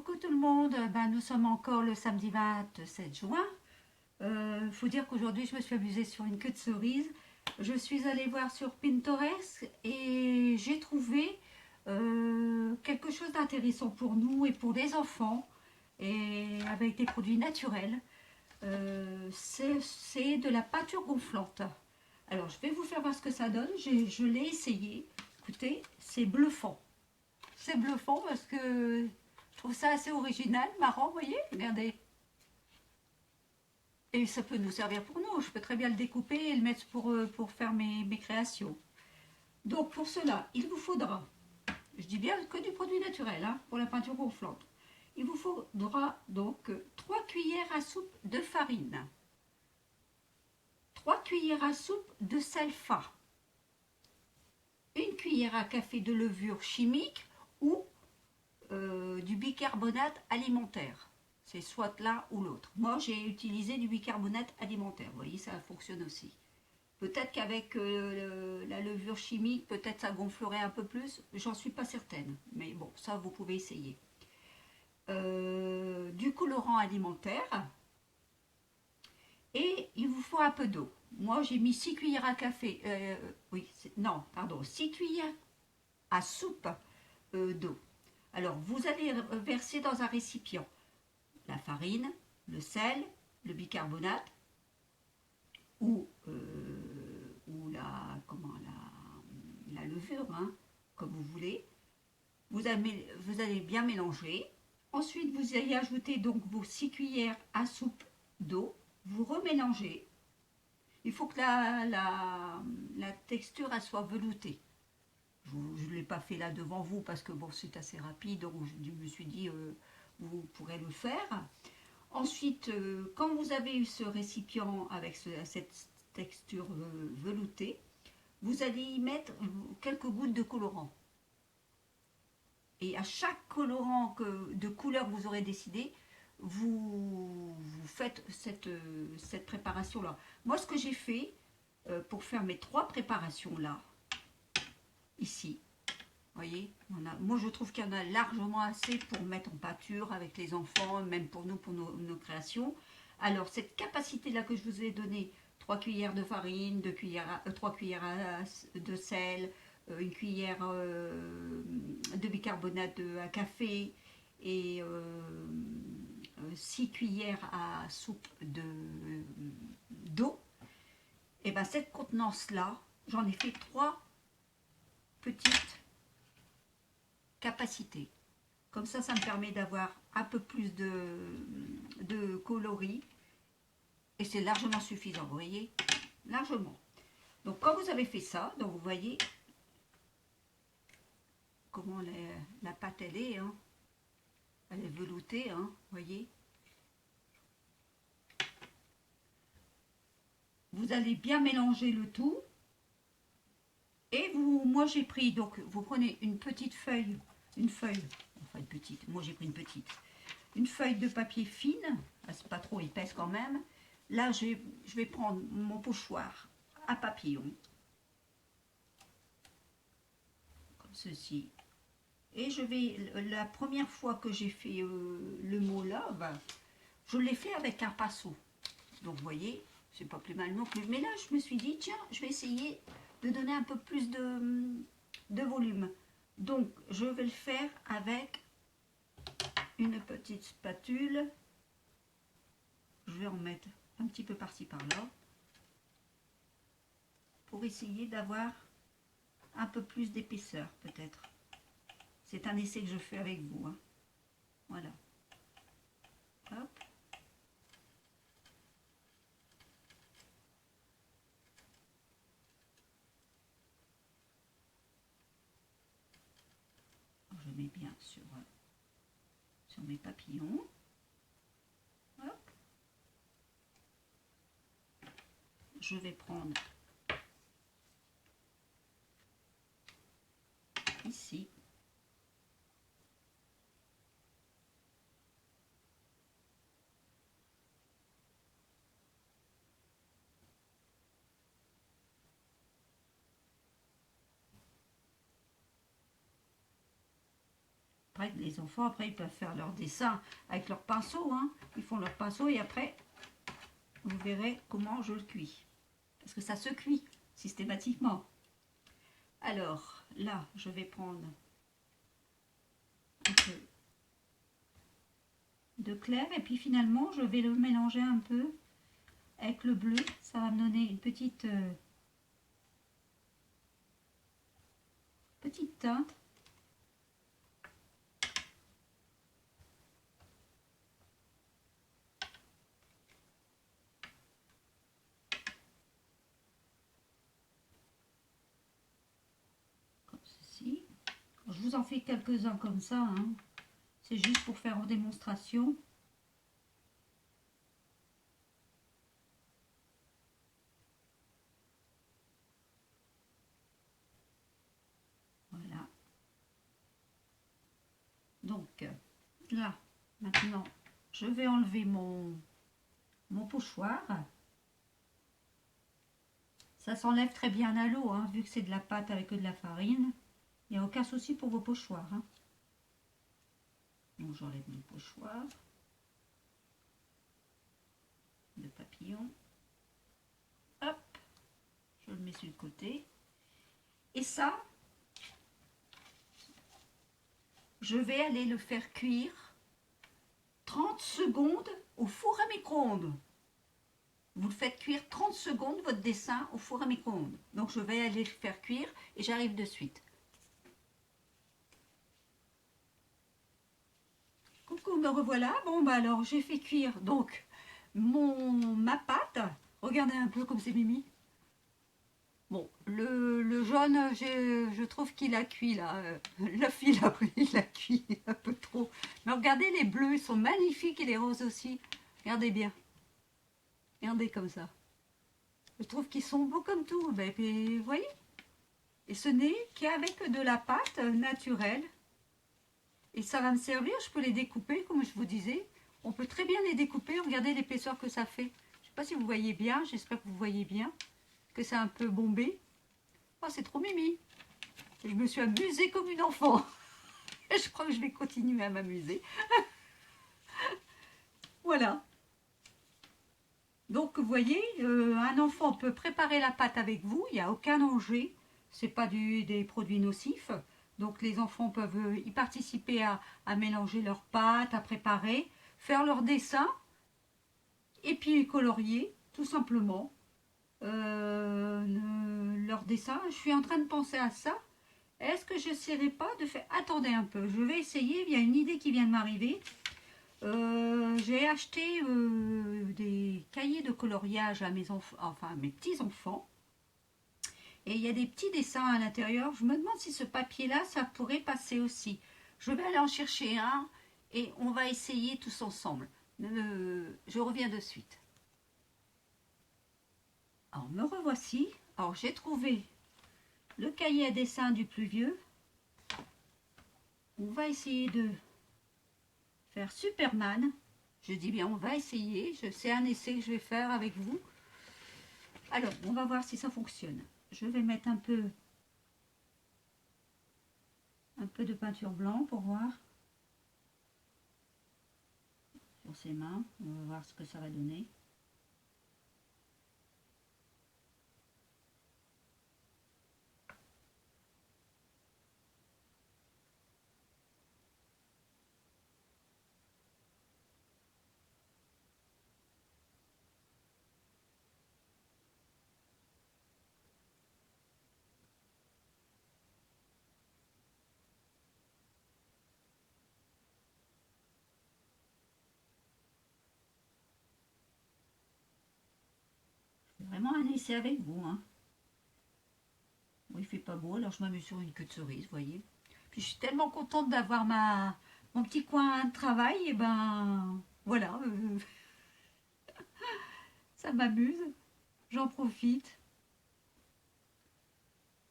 Coucou tout le monde, nous sommes encore le samedi 27 juin. Faut dire qu'aujourd'hui je me suis amusée sur une queue de cerise. Je suis allée voir sur Pinterest et j'ai trouvé quelque chose d'intéressant pour nous et pour les enfants et avec des produits naturels. C'est de la peinture gonflante. Alors je vais vous faire voir ce que ça donne. Je l'ai essayé. Écoutez, c'est bluffant. C'est bluffant parce que je trouve ça assez original, marrant, vous voyez, regardez. Et ça peut nous servir pour nous. Je peux très bien le découper et le mettre pour faire mes créations. Donc pour cela, il vous faudra, je dis bien que du produit naturel, hein, pour la peinture gonflante. Il vous faudra donc 3 cuillères à soupe de farine, 3 cuillères à soupe de sel fin, une cuillère à café de levure chimique ou du bicarbonate alimentaire. C'est soit l'un ou l'autre. Moi, j'ai utilisé du bicarbonate alimentaire. Vous voyez, ça fonctionne aussi. Peut-être qu'avec la levure chimique, peut-être ça gonflerait un peu plus. J'en suis pas certaine. Mais bon, ça, vous pouvez essayer. Du colorant alimentaire. Et il vous faut un peu d'eau. Moi, j'ai mis 6 cuillères à café. Oui, non, pardon, 6 cuillères à soupe d'eau. Alors, vous allez verser dans un récipient la farine, le sel, le bicarbonate ou la levure, hein, comme vous voulez. Vous allez bien mélanger. Ensuite, vous allez ajouter donc vos 6 cuillères à soupe d'eau. Vous remélangez. Il faut que la texture elle soit veloutée. Je ne l'ai pas fait là devant vous parce que bon, c'est assez rapide, donc je me suis dit vous pourrez le faire. Ensuite, quand vous avez eu ce récipient avec cette texture veloutée, vous allez y mettre quelques gouttes de colorant. Et à chaque colorant de couleur que vous aurez décidé, vous faites cette préparation-là. Moi, ce que j'ai fait pour faire mes 3 préparations-là, ici, voyez, moi je trouve qu'il y en a largement assez pour mettre en pâture avec les enfants, même pour nous, pour nos créations. Alors cette capacité-là que je vous ai donnée, 3 cuillères de farine, 3 cuillères de sel, une cuillère de bicarbonate à café et 6 cuillères à soupe d'eau, et bien cette contenance-là, j'en ai fait 3 petites capacité. Comme ça me permet d'avoir un peu plus de coloris. Et c'est largement suffisant, vous voyez. Largement. Donc quand vous avez fait ça, donc vous voyez comment la pâte elle est. Hein. Elle est veloutée, hein, vous voyez. Vous allez bien mélanger le tout. Et moi j'ai pris, donc vous prenez une petite feuille, enfin une petite, moi j'ai pris une feuille de papier fine, c'est pas trop épaisse quand même. Là je vais prendre mon pochoir à papillon, comme ceci. Et la première fois que j'ai fait le mot là, je l'ai fait avec un pinceau. Donc vous voyez, c'est pas plus mal non plus. Mais là je me suis dit, tiens, je vais essayer de donner un peu plus de volume. Donc je vais le faire avec une petite spatule. Je vais en mettre un petit peu par-ci par-là pour essayer d'avoir un peu plus d'épaisseur peut-être. C'est un essai que je fais avec vous. Hein. Voilà. Hop. Je mets bien sur mes papillons. Hop. Je vais prendre ici. Après, les enfants, après, ils peuvent faire leur dessin avec leur pinceau. Hein. Ils font leur pinceau et après, vous verrez comment je le cuis. Parce que ça se cuit systématiquement. Alors, là, je vais prendre un peu de clair. Et puis finalement, je vais le mélanger un peu avec le bleu. Ça va me donner une petite teinte. Comme ceci. Je vous en fais quelques-uns comme ça. Hein. C'est juste pour faire en démonstration. Voilà. Donc, là, maintenant, je vais enlever mon pochoir. Ça s'enlève très bien à l'eau, hein, vu que c'est de la pâte avec de la farine. Il n'y a aucun souci pour vos pochoirs. Hein. Donc, j'enlève mon pochoir de papillon. Hop, je le mets sur le côté. Et ça, je vais aller le faire cuire 30 secondes au four à micro-ondes. Vous le faites cuire 30 secondes, votre dessin, au four à micro-ondes. Donc, je vais aller le faire cuire et j'arrive de suite. Coucou, me revoilà. Bon, bah alors, j'ai fait cuire donc ma pâte. Regardez un peu comme c'est mimi. Bon, le jaune, je trouve qu'il a cuit là. La fille, il a cuit un peu trop. Mais regardez, les bleus, ils sont magnifiques et les roses aussi. Regardez bien. Regardez comme ça. Je trouve qu'ils sont beaux comme tout. Ben, puis, vous voyez. Et ce n'est qu'avec de la pâte naturelle. Et ça va me servir, je peux les découper, comme je vous disais. On peut très bien les découper. Regardez l'épaisseur que ça fait. Je ne sais pas si vous voyez bien. J'espère que vous voyez bien. Que c'est un peu bombé. Oh, c'est trop mimi. Je me suis amusée comme une enfant. Et je crois que je vais continuer à m'amuser. Voilà. Donc, vous voyez, un enfant peut préparer la pâte avec vous. Il n'y a aucun danger. Ce n'est pas des produits nocifs. Donc, les enfants peuvent y participer à mélanger leurs pâtes, à préparer, faire leur dessin et puis colorier, tout simplement. Leur dessin. Je suis en train de penser à ça. Est-ce que je n'essaierai pas de faire... Attendez un peu, je vais essayer. Il y a une idée qui vient de m'arriver. J'ai acheté des cahiers de coloriage à mes enfants, enfin à mes petits-enfants. Et il y a des petits dessins à l'intérieur. Je me demande si ce papier-là, ça pourrait passer aussi. Je vais aller en chercher un et on va essayer tous ensemble. Je reviens de suite. Alors, me revoici. Alors, j'ai trouvé le cahier à dessin du plus vieux. On va essayer de faire Superman. Je dis bien, on va essayer. C'est un essai que je vais faire avec vous. Alors, on va voir si ça fonctionne. Je vais mettre un peu de peinture blanche pour voir. Sur ses mains. On va voir ce que ça va donner. C'est vraiment un essai avec vous. Hein. Bon, il fait pas beau, alors je m'amuse sur une queue de cerise, vous voyez. Puis je suis tellement contente d'avoir mon petit coin de travail, et ben voilà, ça m'amuse, j'en profite.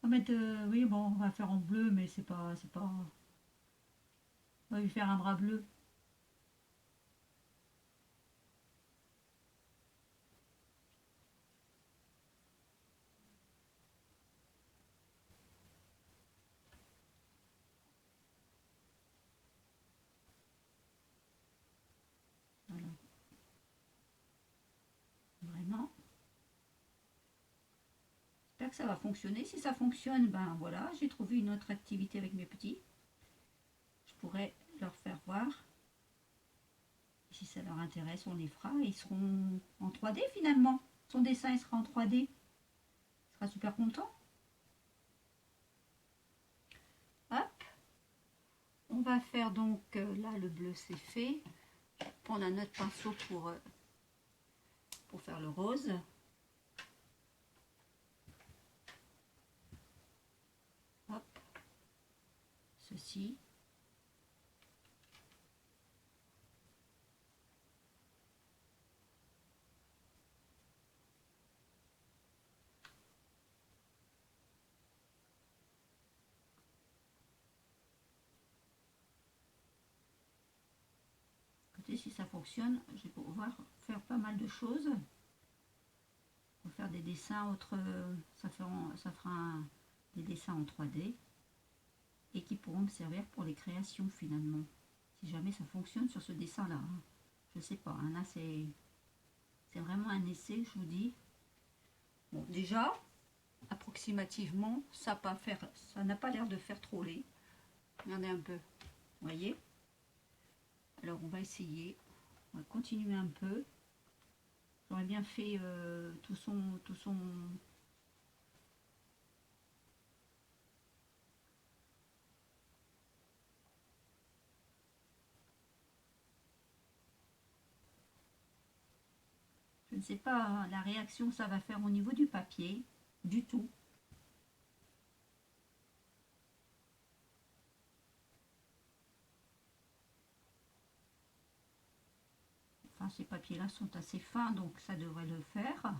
On va mettre, oui bon, on va faire en bleu, mais c'est pas, on va lui faire un bras bleu. que ça va fonctionner. Si ça fonctionne, ben voilà, j'ai trouvé une autre activité avec mes petits. Je pourrais leur faire voir. Si ça leur intéresse, on les fera. Ils seront en 3D finalement. Son dessin, il sera en 3D. Il sera super content. Hop. On va faire donc, là le bleu c'est fait. Je vais prendre un autre pinceau pour faire le rose. Hop. Ceci. Écoutez, si ça fonctionne, je vais pouvoir faire pas mal de choses. Pour faire des dessins autres, ça fera des dessins en 3D et qui pourront me servir pour les créations finalement. Si jamais ça fonctionne sur ce dessin là, hein. Je sais pas, hein, là c'est vraiment un essai, je vous dis. Bon, déjà, approximativement, ça n'a pas l'air de faire trop laid. Regardez un peu, vous voyez. Alors on va essayer, on va continuer un peu. J'aurais bien fait tout son... Je ne sais pas la réaction que ça va faire au niveau du papier, du tout. Enfin, ces papiers-là sont assez fins, donc ça devrait le faire.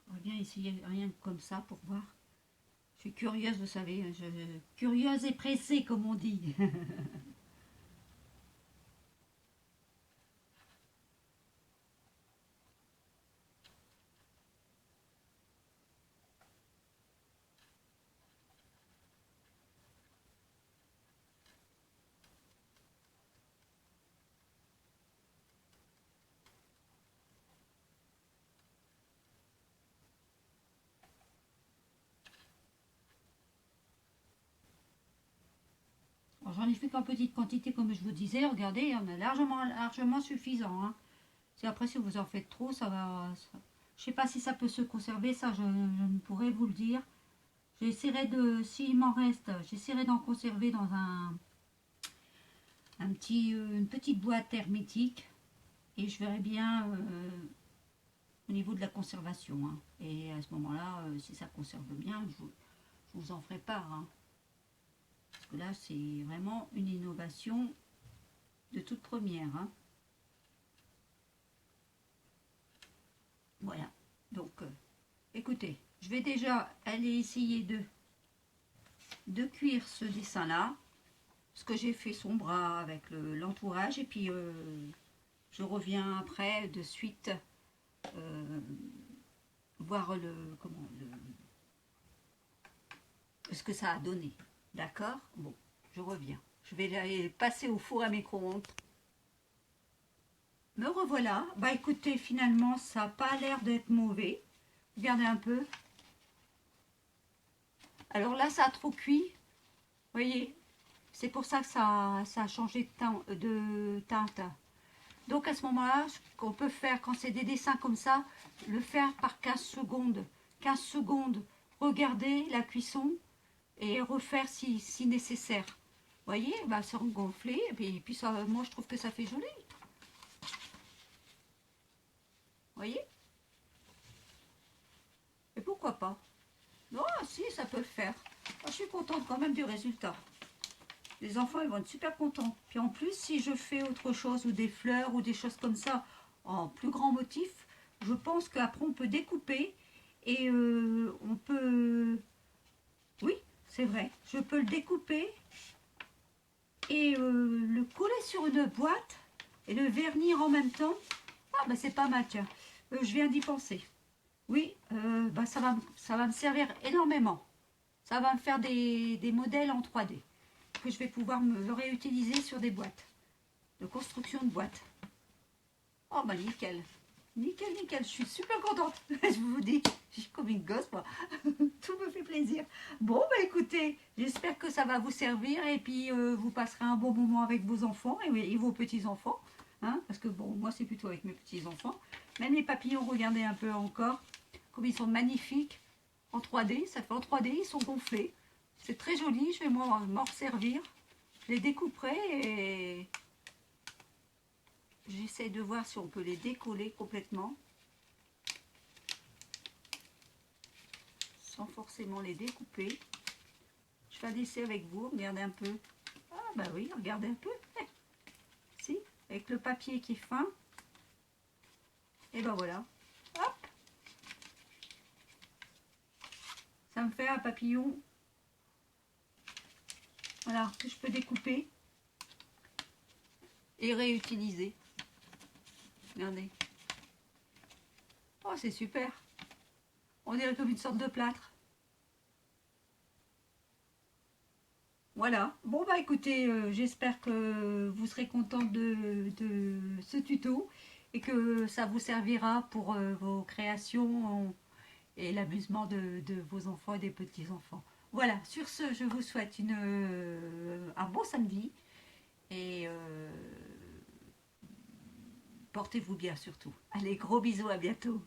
On va bien essayer rien que comme ça pour voir. Je suis curieuse, vous savez, curieuse et pressée comme on dit. J'en ai fait qu'en petite quantité, comme je vous disais. Regardez, on a largement suffisant. Hein. Si après, si vous en faites trop, ça va... Je sais pas si ça peut se conserver, ça, je ne pourrais vous le dire. J'essaierai de, s'il m'en reste, j'essaierai d'en conserver dans une petite boîte hermétique. Et je verrai bien au niveau de la conservation. Hein. Et à ce moment-là, si ça conserve bien, je vous en ferai part. Hein. Parce que là, c'est vraiment une innovation de toute première. Hein. Voilà. Donc, écoutez, je vais déjà aller essayer de cuire ce dessin-là. Parce que j'ai fait son bras avec l'entourage. Et puis, je reviens après de suite voir ce que ça a donné. D'accord? Bon, je reviens. Je vais aller passer au four à micro-ondes. Me revoilà. Bah écoutez, finalement, ça n'a pas l'air d'être mauvais. Regardez un peu. Alors là, ça a trop cuit. Vous voyez? C'est pour ça que ça a changé de teinte. Donc à ce moment-là, ce qu'on peut faire quand c'est des dessins comme ça, le faire par 15 secondes. 15 secondes, regarder la cuisson et refaire si nécessaire. Vous voyez, bah, ça gonfler et puis ça, moi je trouve que ça fait joli. Vous voyez? Et pourquoi pas? Non, si, ça peut le faire. Moi, je suis contente quand même du résultat. Les enfants, ils vont être super contents. Puis en plus, si je fais autre chose, ou des fleurs, ou des choses comme ça, en plus grand motif, je pense qu'après on peut découper et on peut... Oui, c'est vrai, je peux le découper et le coller sur une boîte et le vernir en même temps. Ah bah c'est pas mal, tiens. Je viens d'y penser. Oui, bah ça va me servir énormément. Ça va me faire des modèles en 3D que je vais pouvoir me réutiliser sur des boîtes, de construction de boîtes. Oh bah nickel. Nickel, nickel, je suis super contente. Je vous dis, je suis comme une gosse, moi. Tout me fait plaisir. Bon, bah écoutez, j'espère que ça va vous servir et puis vous passerez un bon moment avec vos enfants et vos petits-enfants. Hein, parce que bon, moi c'est plutôt avec mes petits-enfants. Même les papillons, regardez un peu encore, comme ils sont magnifiques. En 3D, ça fait en 3D, ils sont gonflés. C'est très joli, je vais m'en servir. Je les découperai et j'essaie de voir si on peut les décoller complètement. Sans forcément les découper. Je fais un essai avec vous, regardez un peu. Ah bah oui, regardez un peu. Si, avec le papier qui est fin. Et ben voilà. Hop. Ça me fait un papillon. Voilà, que je peux découper et réutiliser. Regardez. Oh, c'est super. On dirait comme une sorte de plâtre. Voilà. Bon bah écoutez, j'espère que vous serez content de ce tuto et que ça vous servira pour vos créations et l'amusement de vos enfants et des petits-enfants. Voilà, sur ce, je vous souhaite un bon samedi et portez-vous bien surtout. Allez, gros bisous, à bientôt.